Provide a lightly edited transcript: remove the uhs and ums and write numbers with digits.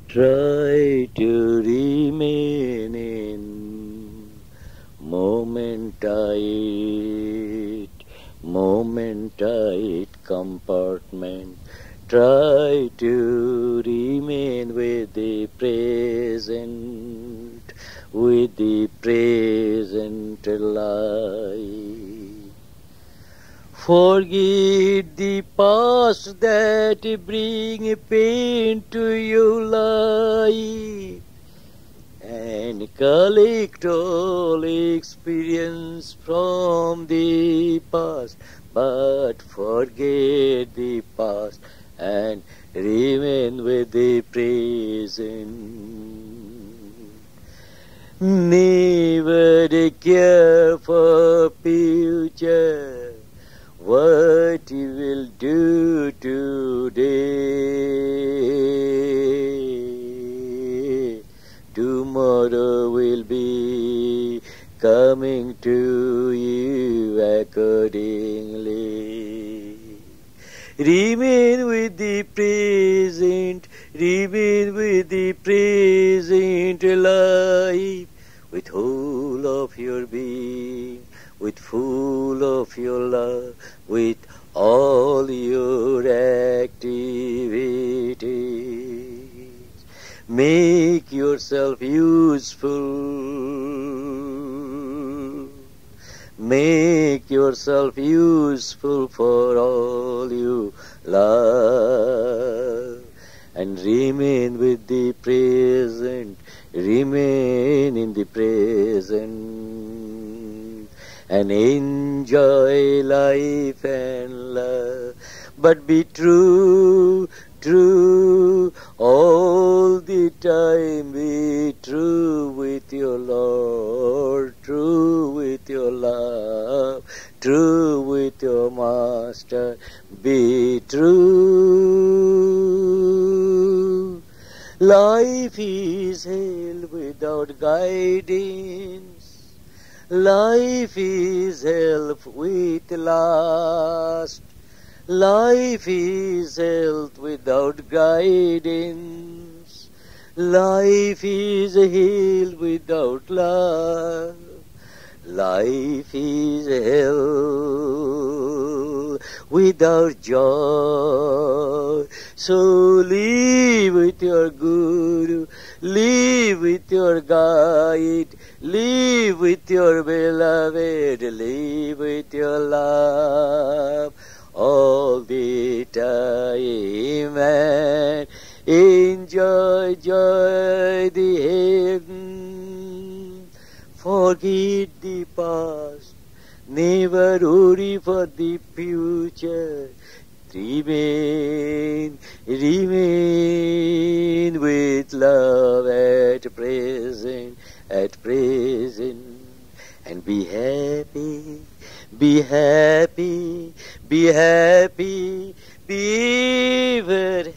Try to remain in moment tight compartment. Try to remain with the present life. Forget the past that bring pain to your life, and collect all experience from the past, but forget the past and remain with the present. Never care for future, what you will do today. Tomorrow will be coming to you accordingly. Remain with the present, remain with the present life, with whole of your being, with full of your love, with all your activities. Make yourself useful. Make yourself useful for all you love. And remain with the present, remain in the present, and enjoy life and love. But be true, true, all the time. Be true with your Lord, true with your love, true with your Master. Be true. Life is hell without guidance. Life is health with lust. Life is health without guidance. Life is hell without love. Life is hell without joy. So live with your Guru, live with your guide, live with your beloved, live with your love all the time, and enjoy the heaven. Forget the past, never worry for the future. Remain with love at present, and be happy, be ever